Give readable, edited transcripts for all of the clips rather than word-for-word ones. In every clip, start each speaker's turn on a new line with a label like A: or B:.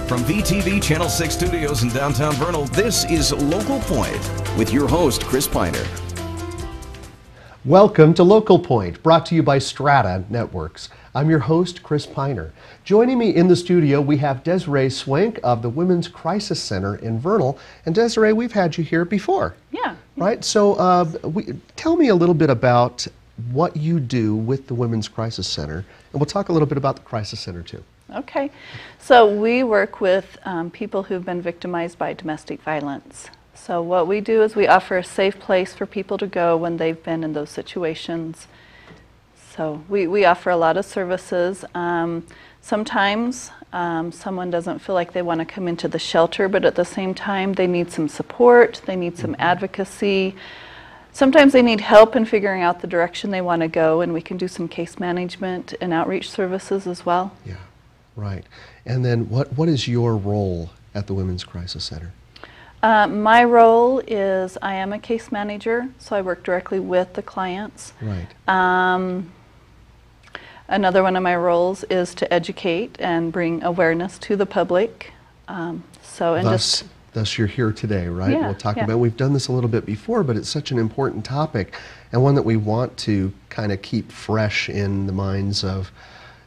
A: From VTV Channel 6 Studios in downtown Vernal, this is Local Point with your host, Chris Piner.
B: Welcome to Local Point, brought to you by Strata Networks. I'm your host, Chris Piner. Joining me in the studio, we have Desree Swank of the Women's Crisis Center in Vernal. And Desree, we've had you here before.
C: Yeah.
B: Right? So tell me a little bit about what you do with the Women's Crisis Center, and we'll talk a little bit about the Crisis Center too.
C: Okay. So we work with people who've been victimized by domestic violence. So what we do is we offer a safe place for people to go when they've been in those situations. So we offer a lot of services. Sometimes someone doesn't feel like they want to come into the shelter, but at the same time they need some support, they need some advocacy. Sometimes they need help in figuring out the direction they want to go, and we can do some case management and outreach services as well.
B: Yeah, right. And then what is your role at the Women's Crisis Center?
C: My role is I am a case manager, so I work directly with the clients.
B: Right.
C: Another one of my roles is to educate and bring awareness to the public.
B: Thus you're here today, right?
C: Yeah,
B: we'll talk
C: yeah.
B: about, we've done this a little bit before, but it's such an important topic and one that we want to kind of keep fresh in the minds of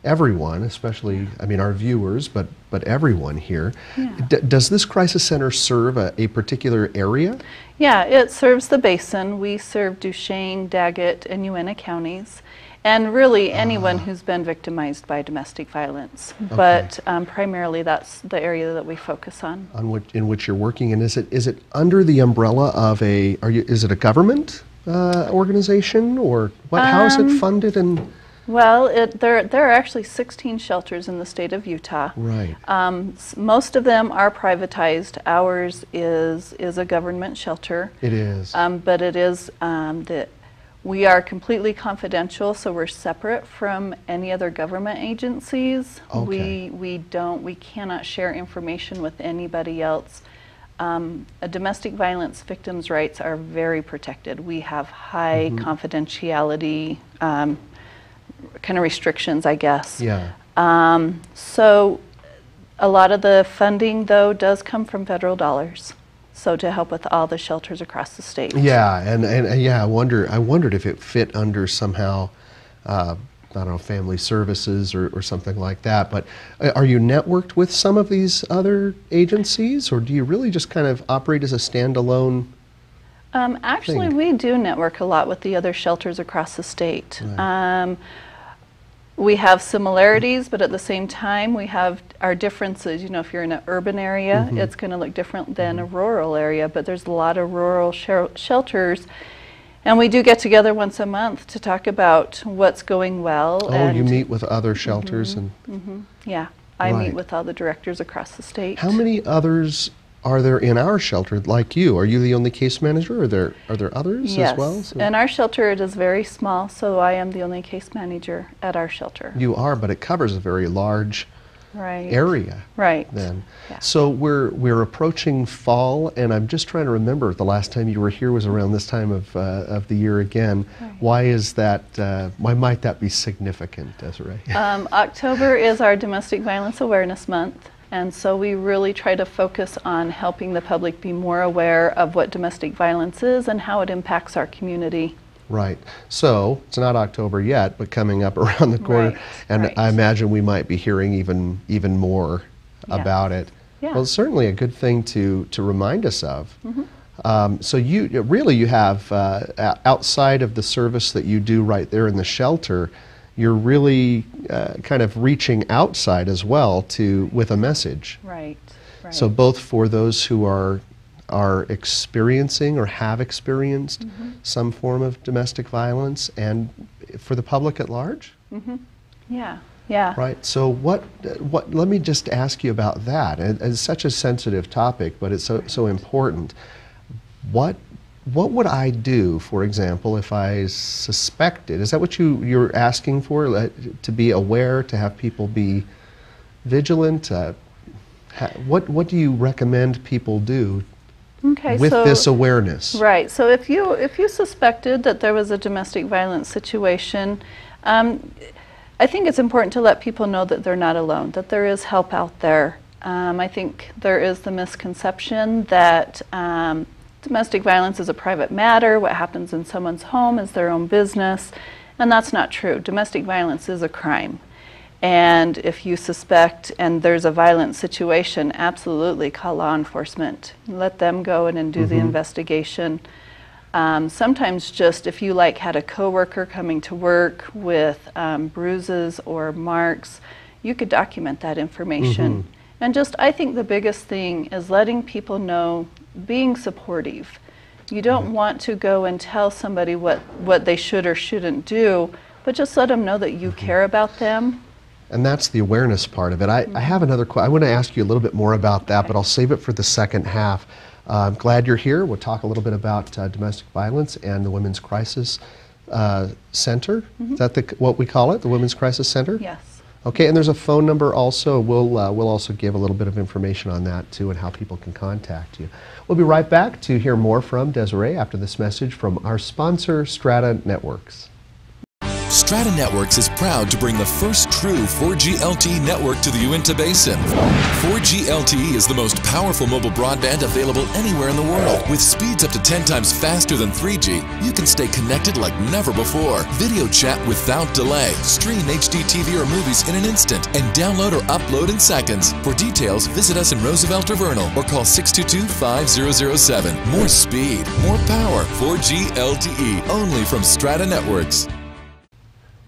B: everyone, especially, I mean, our viewers, but everyone here.
C: Yeah.
B: Does this crisis center serve a particular area?
C: Yeah, it serves the basin. We serve Duchesne, Daggett, and Uena counties, and really anyone who's been victimized by domestic violence.
B: Okay.
C: But primarily that's the area that we focus on.
B: In which you're working, and is it under the umbrella of is it a government organization, or what? How is it funded? And
C: well, there are actually 16 shelters in the state of Utah.
B: right.
C: Most of them are privatized. Ours is a government shelter.
B: It is.
C: But it is we are completely confidential, so we're separate from any other government agencies.
B: Okay.
C: We cannot share information with anybody else. A domestic violence victim's rights are very protected. We have high confidentiality kind of restrictions, I guess.
B: Yeah.
C: So a lot of the funding, though, does come from federal dollars. So to help with all the shelters across the state.
B: Yeah, and yeah, I wondered if it fit under somehow, I don't know, family services or something like that. But are you networked with some of these other agencies, or do you really just kind of operate as a standalone?
C: Actually, we do network a lot with the other shelters across the state.
B: Right.
C: We have similarities, but at the same time, we have our differences. You know, if you're in an urban area, it's going to look different than a rural area, but there's a lot of rural shelters. And we do get together once a month to talk about what's going well.
B: Oh, you meet with other shelters?
C: Yeah, I meet
B: Right.
C: with all the directors across the state.
B: How many others are there in our shelter like you? Are you the only case manager, or are there others as well?
C: Yes, and our shelter, it is very small, so I am the only case manager at our shelter.
B: You are, but it covers a very large area.
C: Right.
B: Then.
C: Yeah. So
B: So we're approaching fall, and I'm just trying to remember the last time you were here was around this time of the year again.
C: Right.
B: Why is that? Why might that be significant, Desiree?
C: October is our Domestic Violence Awareness Month, and so we really try to focus on helping the public be more aware of what domestic violence is and how it impacts our community.
B: Right. So it's not October yet, but coming up around the corner,
C: Right,
B: and
C: right.
B: I imagine we might be hearing even more about it.
C: Yeah.
B: Well, it's certainly a good thing to remind us of. So you have outside of the service that you do right there in the shelter, you're really kind of reaching outside as well with a message.
C: Right. Right.
B: So both for those who are experiencing or have experienced some form of domestic violence, and for the public at large?
C: Yeah. Yeah.
B: Right. So let me just ask you about that. It's such a sensitive topic, but it's so important. What would I do, for example, if I suspected? Is that what you're asking for? To be aware, to have people be vigilant? What do you recommend people do with this awareness?
C: Right. So if you suspected that there was a domestic violence situation, I think it's important to let people know that they're not alone, that there is help out there. I think there is the misconception that domestic violence is a private matter. What happens in someone's home is their own business, and that's not true. Domestic violence is a crime. And if you suspect and there's a violent situation, absolutely call law enforcement. Let them go in and do the investigation. Sometimes just if you had a coworker coming to work with bruises or marks, you could document that information. And just, I think the biggest thing is letting people know, being supportive. You don't want to go and tell somebody what they should or shouldn't do, but just let them know that you care about them.
B: And that's the awareness part of it. I have another question. I want to ask you a little bit more about that, but I'll save it for the second half. I'm glad you're here. We'll talk a little bit about domestic violence and the Women's Crisis Center. Is that what we call it, the Women's Crisis Center?
C: Yes.
B: Okay, and there's a phone number also. We'll also give a little bit of information on that too and how people can contact you. We'll be right back to hear more from Desiree after this message from our sponsor, Strata Networks.
D: Strata Networks is proud to bring the first true 4G LTE network to the Uinta Basin. 4G LTE is the most powerful mobile broadband available anywhere in the world. With speeds up to 10 times faster than 3G, you can stay connected like never before. Video chat without delay, stream HD TV or movies in an instant, and download or upload in seconds. For details, visit us in Roosevelt or Vernal or call 622-5007. More speed, more power. 4G LTE, only from Strata Networks.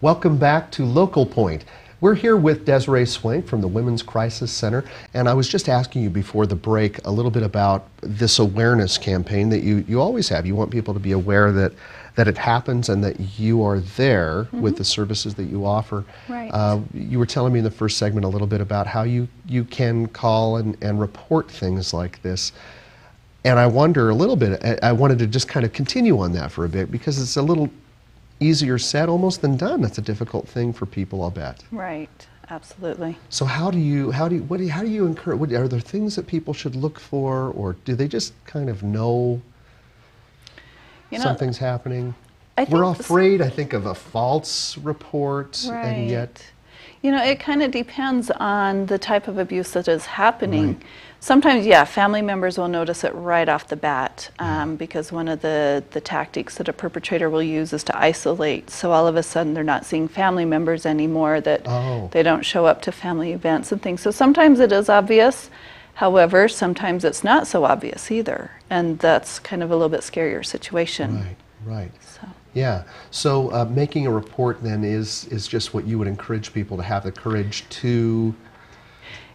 B: Welcome back to Local Point. We're here with Desree Swank from the Women's Crisis Center, and I was just asking you before the break a little bit about this awareness campaign that you always have. You want people to be aware that it happens and that you are there with the services that you offer.
C: Right.
B: You were telling me in the first segment a little bit about how you can call and report things like this. And I wonder a little bit, I wanted to just kind of continue on that for a bit because it's a little easier said almost than done. That's a difficult thing for people, I'll bet.
C: Right, absolutely.
B: So how do you encourage, are there things that people should look for, or do they just kind of know something's happening? We're afraid, I think, of a false report, and yet...
C: You know, it kind of depends on the type of abuse that is happening. Sometimes, family members will notice it right off the bat because one of the tactics that a perpetrator will use is to isolate. So all of a sudden they're not seeing family members anymore, that they don't show up to family events and things. So sometimes it is obvious. However, sometimes it's not so obvious either. And that's kind of a little bit scarier situation.
B: Right. Yeah, so making a report then is just what you would encourage people to have the courage to...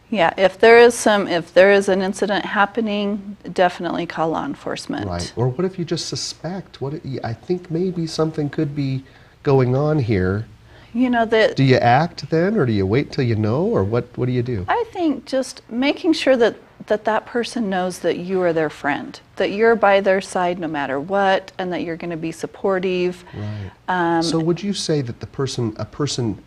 C: Yeah, if there is an incident happening, definitely call law enforcement.
B: Right, or what if you just suspect, I think maybe something could be going on here. You know that... Do you act then, or do you wait till you know, or what do you do?
C: I think just making sure that person knows that you are their friend, that you're by their side no matter what, and that you're going to be supportive.
B: Right. So would you say that a person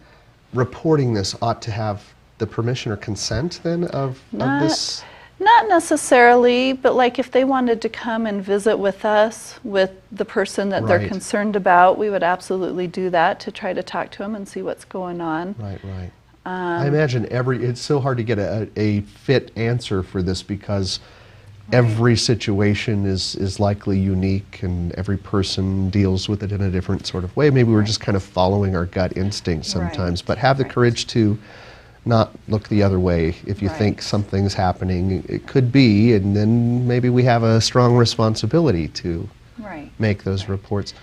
B: reporting this ought to have the permission or consent then of this?
C: Not necessarily, but like if they wanted to come and visit with us, with the person that they're concerned about, we would absolutely do that to try to talk to them and see what's going on.
B: Right. I imagine it's so hard to get a fit answer for this because every situation is likely unique and every person deals with it in a different sort of way. Maybe we're just kind of following our gut instinct sometimes, but have the courage to not look the other way if you think something's happening. It could be, and then maybe we have a strong responsibility to make those reports.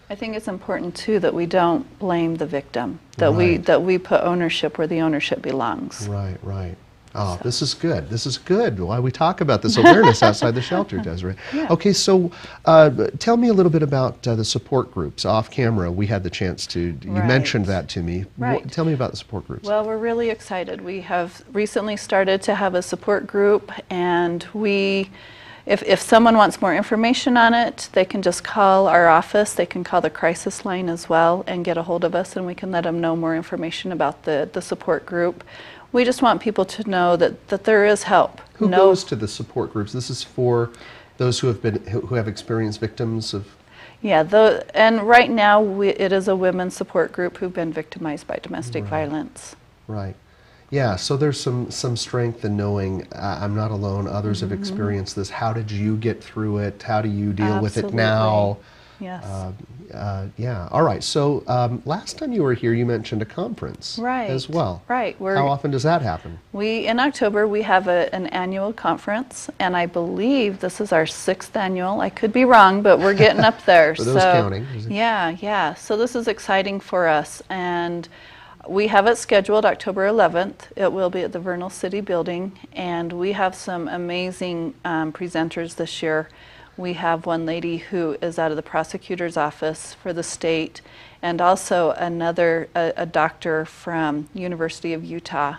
C: I think it's important too that we don't blame the victim, that we put ownership where the ownership belongs.
B: Right. Oh, this is good. This is good. Why we talk about this awareness outside the shelter, Desiree. Okay, so tell me a little bit about the support groups. Off camera, we had the chance to, you mentioned that to me. Tell me about the support groups.
C: Well, we're really excited. We have recently started to have a support group, and if someone wants more information on it, they can just call our office. They can call the crisis line as well and get a hold of us, and we can let them know more information about the support group. We just want people to know that there is help.
B: Who goes to the support groups? This is for those who have experienced victims of...
C: Yeah, and right now it is a women's support group who've been victimized by domestic violence.
B: Right. Yeah, so there's some strength in knowing I'm not alone. Others have experienced this. How did you get through it? How do you deal with it now?
C: Yes.
B: Yeah. All right. So last time you were here, you mentioned a conference as well.
C: Right.
B: How often does that happen?
C: In October, we have an annual conference, and I believe this is our 6th annual. I could be wrong, but we're getting up there.
B: For those counting.
C: Yeah. So this is exciting for us, and we have it scheduled October 11th. It will be at the Vernal City Building, and we have some amazing presenters this year. We have one lady who is out of the prosecutor's office for the state, and also a doctor from University of Utah.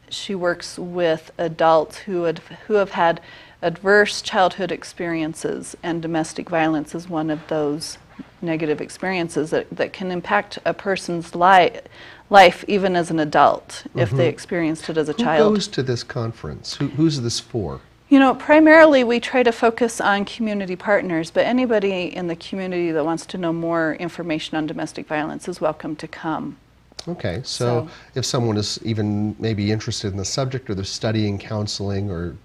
C: She works with adults who have had adverse childhood experiences, and domestic violence is one of those negative experiences that can impact a person's life even as an adult if they experienced it as a child.
B: Who goes to this conference? Who's this for?
C: You know, primarily we try to focus on community partners, but anybody in the community that wants to know more information on domestic violence is welcome to come.
B: Okay, so if someone is even maybe interested in the subject, or they're studying counseling or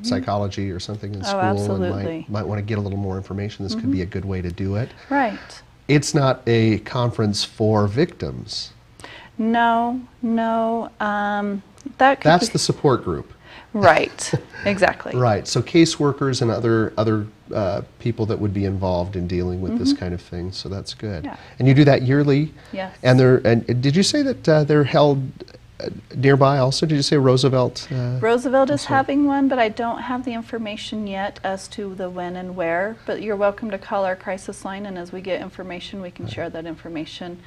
B: psychology or something in school, and might want to get a little more information, this could be a good way to do it.
C: Right.
B: It's not a conference for victims.
C: No.
B: That's the support group.
C: Right, exactly.
B: Right, so caseworkers and other people that would be involved in dealing with this kind of thing, so that's good.
C: Yeah.
B: And you do that yearly?
C: Yes.
B: And did you say that they're held nearby also? Did you say Roosevelt?
C: Roosevelt is having one, but I don't have the information yet as to the when and where. But you're welcome to call our crisis line, and as we get information, we can share that information,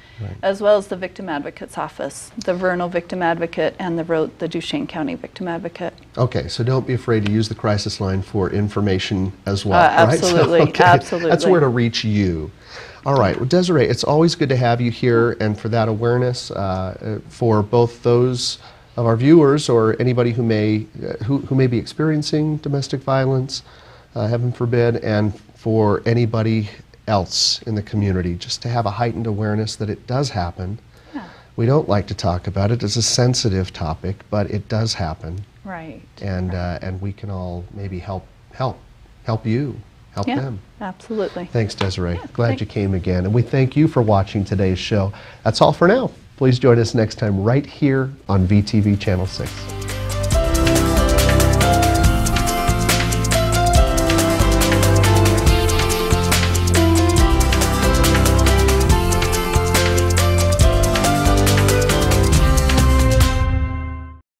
C: as well as the Victim Advocate's Office, the Vernal Victim Advocate and the Duchesne County Victim Advocate.
B: Okay, so don't be afraid to use the crisis line for information as well,
C: absolutely,
B: right? So,
C: absolutely.
B: That's where to reach you. All right, well, Desiree, it's always good to have you here, and for that awareness for both those of our viewers or anybody who may be experiencing domestic violence, heaven forbid, and for anybody else in the community, just to have a heightened awareness that it does happen.
C: Yeah.
B: We don't like to talk about it. It's a sensitive topic, but it does happen.
C: Right.
B: And we can all maybe help you. Help them.
C: Absolutely.
B: Thanks, Desiree.
C: Yeah,
B: Glad you came again. And we thank you for watching today's show. That's all for now. Please join us next time right here on VTV Channel 6.